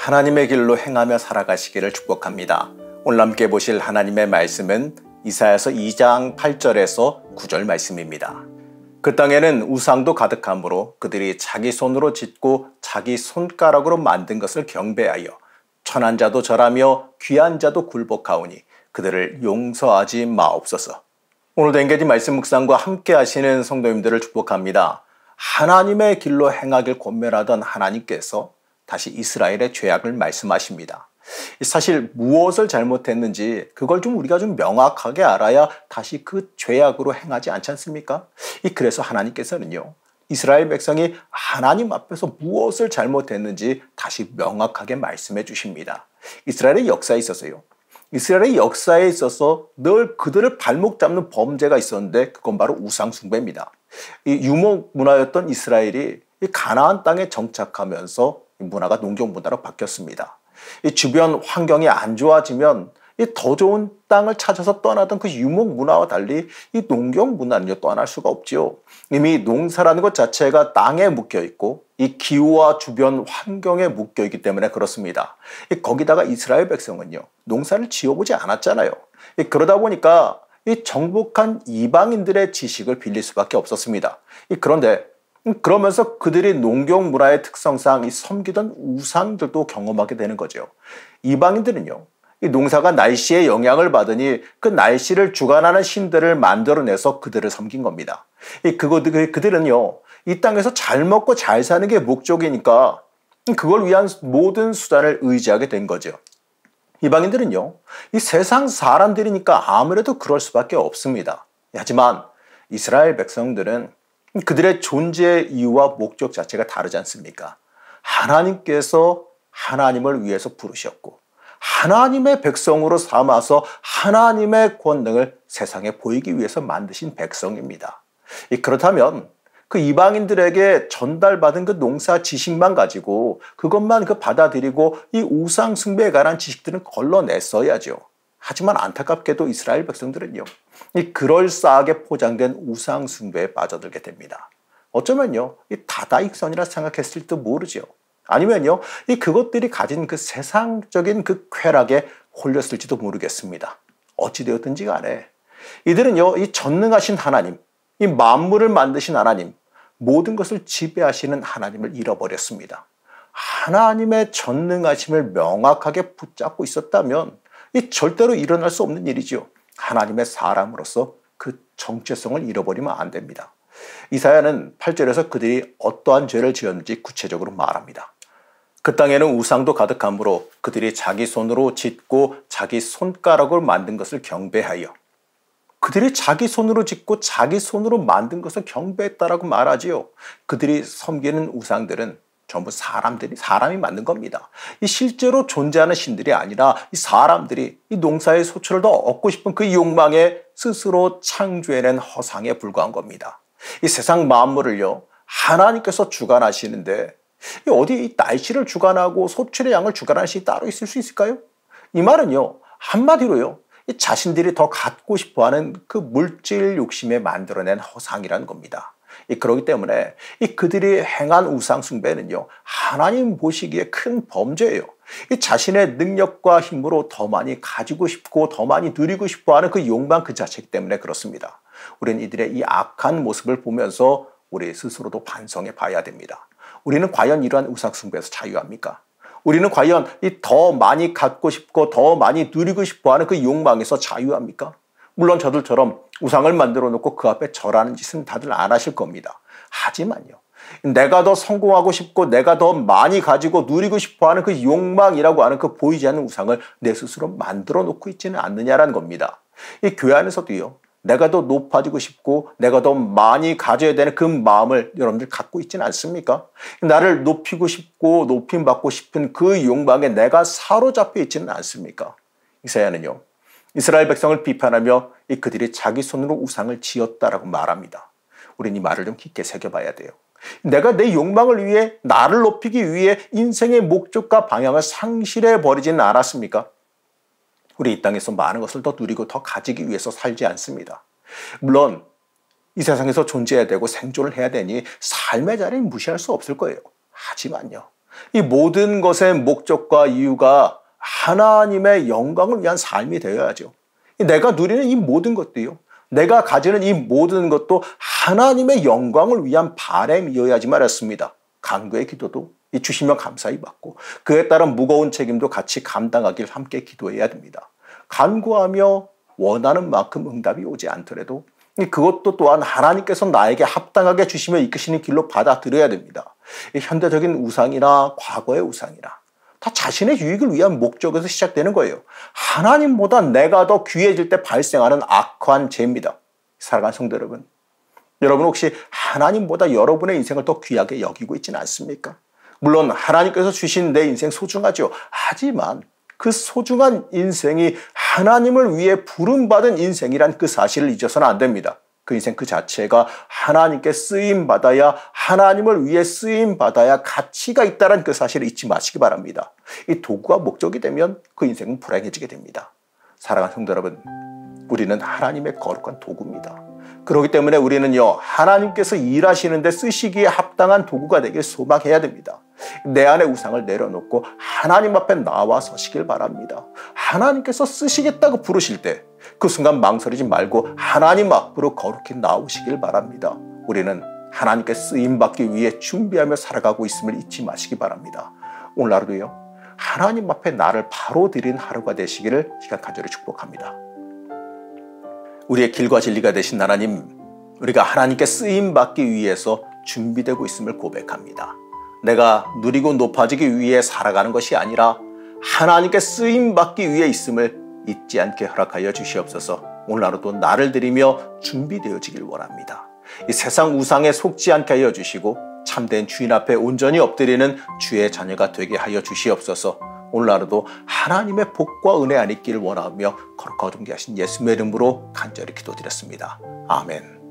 하나님의 길로 행하며 살아가시기를 축복합니다. 오늘 함께 보실 하나님의 말씀은 이사야서 2장 8절에서 9절 말씀입니다. 그 땅에는 우상도 가득하므로 그들이 자기 손으로 짓고 자기 손가락으로 만든 것을 경배하여 천한 자도 절하며 귀한 자도 굴복하오니 그들을 용서하지 마옵소서. 오늘도 엔게지 말씀 묵상과 함께 하시는 성도님들을 축복합니다. 하나님의 길로 행하길 권면하던 하나님께서 다시 이스라엘의 죄악을 말씀하십니다. 사실 무엇을 잘못했는지 그걸 우리가 명확하게 알아야 다시 그 죄악으로 행하지 않지 않습니까? 그래서 하나님께서는요, 이스라엘 백성이 하나님 앞에서 무엇을 잘못했는지 다시 명확하게 말씀해 주십니다. 이스라엘의 역사에 있어서요, 이스라엘의 역사에 있어서 늘 그들을 발목 잡는 범죄가 있었는데 그건 바로 우상숭배입니다. 이 유목 문화였던 이스라엘이 이 가나안 땅에 정착하면서 문화가 농경 문화로 바뀌었습니다. 이 주변 환경이 안 좋아지면 이 더 좋은 땅을 찾아서 떠나던 그 유목 문화와 달리 이 농경 문화는요, 떠날 수가 없지요. 이미 농사라는 것 자체가 땅에 묶여 있고 이 기후와 주변 환경에 묶여 있기 때문에 그렇습니다. 거기다가 이스라엘 백성은요, 농사를 지어보지 않았잖아요. 그러다 보니까 이 정복한 이방인들의 지식을 빌릴 수밖에 없었습니다. 그런데 그러면서 그들이 농경 문화의 특성상 이 섬기던 우상들도 경험하게 되는 거죠. 이방인들은요, 이 농사가 날씨의 영향을 받으니 그 날씨를 주관하는 신들을 만들어내서 그들을 섬긴 겁니다. 그들은요, 이 땅에서 잘 먹고 잘 사는 게 목적이니까 그걸 위한 모든 수단을 의지하게 된 거죠. 이방인들은요, 이 세상 사람들이니까 아무래도 그럴 수밖에 없습니다. 하지만 이스라엘 백성들은 그들의 존재의 이유와 목적 자체가 다르지 않습니까? 하나님께서 하나님을 위해서 부르셨고 하나님의 백성으로 삼아서 하나님의 권능을 세상에 보이기 위해서 만드신 백성입니다. 그렇다면 그 이방인들에게 전달받은 그 농사 지식만 가지고 그것만 받아들이고 이 우상 숭배에 관한 지식들은 걸러냈어야죠. 하지만 안타깝게도 이스라엘 백성들은요, 이 그럴싸하게 포장된 우상 숭배에 빠져들게 됩니다. 어쩌면요, 이 다다익선이라 생각했을지도 모르죠. 아니면요, 이 그것들이 가진 그 세상적인 그 쾌락에 홀렸을지도 모르겠습니다. 어찌되었든지 간에 이들은요, 이 전능하신 하나님, 이 만물을 만드신 하나님, 모든 것을 지배하시는 하나님을 잃어버렸습니다. 하나님의 전능하심을 명확하게 붙잡고 있었다면 이 절대로 일어날 수 없는 일이죠. 하나님의 사람으로서 그 정체성을 잃어버리면 안 됩니다. 이사야는 8절에서 그들이 어떠한 죄를 지었는지 구체적으로 말합니다. 그 땅에는 우상도 가득하므로 그들이 자기 손으로 짓고 자기 손가락으로 만든 것을 경배하여, 그들이 자기 손으로 짓고 자기 손으로 만든 것을 경배했다라고 말하지요. 그들이 섬기는 우상들은 전부 사람이 만든 겁니다. 이 실제로 존재하는 신들이 아니라 이 사람들이 이 농사의 소출을 더 얻고 싶은 그 욕망에 스스로 창조해낸 허상에 불과한 겁니다. 이 세상 만물을요, 하나님께서 주관하시는데 어디 이 날씨를 주관하고 소출의 양을 주관하는 신이 따로 있을 수 있을까요? 이 말은요, 한마디로요, 이 자신들이 더 갖고 싶어하는 그 물질 욕심에 만들어낸 허상이라는 겁니다. 그렇기 때문에 그들이 행한 우상 숭배는요, 하나님 보시기에 큰 범죄예요. 자신의 능력과 힘으로 더 많이 가지고 싶고 더 많이 누리고 싶어하는 그 욕망 그 자체 때문에 그렇습니다. 우리는 이들의 이 악한 모습을 보면서 우리 스스로도 반성해 봐야 됩니다. 우리는 과연 이러한 우상 숭배에서 자유합니까? 우리는 과연 더 많이 갖고 싶고 더 많이 누리고 싶어하는 그 욕망에서 자유합니까? 물론 저들처럼 우상을 만들어 놓고 그 앞에 절하는 짓은 다들 안 하실 겁니다. 하지만요, 내가 더 성공하고 싶고 내가 더 많이 가지고 누리고 싶어하는 그 욕망이라고 하는 그 보이지 않는 우상을 내 스스로 만들어 놓고 있지는 않느냐라는 겁니다. 이 교회 안에서도요, 내가 더 높아지고 싶고 내가 더 많이 가져야 되는 그 마음을 여러분들 갖고 있지는 않습니까? 나를 높이고 싶고 높임받고 싶은 그 욕망에 내가 사로잡혀 있지는 않습니까? 이사야는요, 이스라엘 백성을 비판하며 그들이 자기 손으로 우상을 지었다라고 말합니다. 우리는 이 말을 좀 깊게 새겨봐야 돼요. 내가 내 욕망을 위해, 나를 높이기 위해 인생의 목적과 방향을 상실해버리지는 않았습니까? 우리 이 땅에서 많은 것을 더 누리고 더 가지기 위해서 살지 않습니다. 물론 이 세상에서 존재해야 되고 생존을 해야 되니 삶의 자리는 무시할 수 없을 거예요. 하지만요, 이 모든 것의 목적과 이유가 하나님의 영광을 위한 삶이 되어야죠. 내가 누리는 이 모든 것도요, 내가 가지는 이 모든 것도 하나님의 영광을 위한 바람이어야지 말았습니다. 간구의 기도도 주시면 감사히 받고 그에 따른 무거운 책임도 같이 감당하길 함께 기도해야 됩니다. 간구하며 원하는 만큼 응답이 오지 않더라도 그것도 또한 하나님께서 나에게 합당하게 주시며 이끄시는 길로 받아들여야 됩니다. 현대적인 우상이나 과거의 우상이나 다 자신의 유익을 위한 목적에서 시작되는 거예요. 하나님보다 내가 더 귀해질 때 발생하는 악한 죄입니다. 사랑하는 성도 여러분, 여러분 혹시 하나님보다 여러분의 인생을 더 귀하게 여기고 있지는 않습니까? 물론 하나님께서 주신 내 인생 소중하죠. 하지만 그 소중한 인생이 하나님을 위해 부름받은 인생이란 그 사실을 잊어서는 안 됩니다. 그 인생 그 자체가 하나님께 쓰임받아야, 하나님을 위해 쓰임받아야 가치가 있다는 그 사실을 잊지 마시기 바랍니다. 이 도구가 목적이 되면 그 인생은 불행해지게 됩니다. 사랑하는 성도 여러분, 우리는 하나님의 거룩한 도구입니다. 그렇기 때문에 우리는요, 하나님께서 일하시는데 쓰시기에 합당한 도구가 되길 소망해야 됩니다. 내 안의 우상을 내려놓고 하나님 앞에 나와 서시길 바랍니다. 하나님께서 쓰시겠다고 부르실 때 그 순간 망설이지 말고 하나님 앞으로 거룩히 나오시길 바랍니다. 우리는 하나님께 쓰임받기 위해 준비하며 살아가고 있음을 잊지 마시기 바랍니다. 오늘 하루도요, 하나님 앞에 나를 바로 드린 하루가 되시기를 시간 간절히 축복합니다. 우리의 길과 진리가 되신 하나님, 우리가 하나님께 쓰임받기 위해서 준비되고 있음을 고백합니다. 내가 누리고 높아지기 위해 살아가는 것이 아니라 하나님께 쓰임받기 위해 있음을 잊지 않게 허락하여 주시옵소서. 오늘 하루도 나를 드리며 준비되어지길 원합니다. 이 세상 우상에 속지 않게 하여 주시고 참된 주인 앞에 온전히 엎드리는 주의 자녀가 되게 하여 주시옵소서. 오늘 하루도 하나님의 복과 은혜 안에 있기를 원하며 거룩하고 존귀하신 예수님의 이름으로 간절히 기도드렸습니다. 아멘.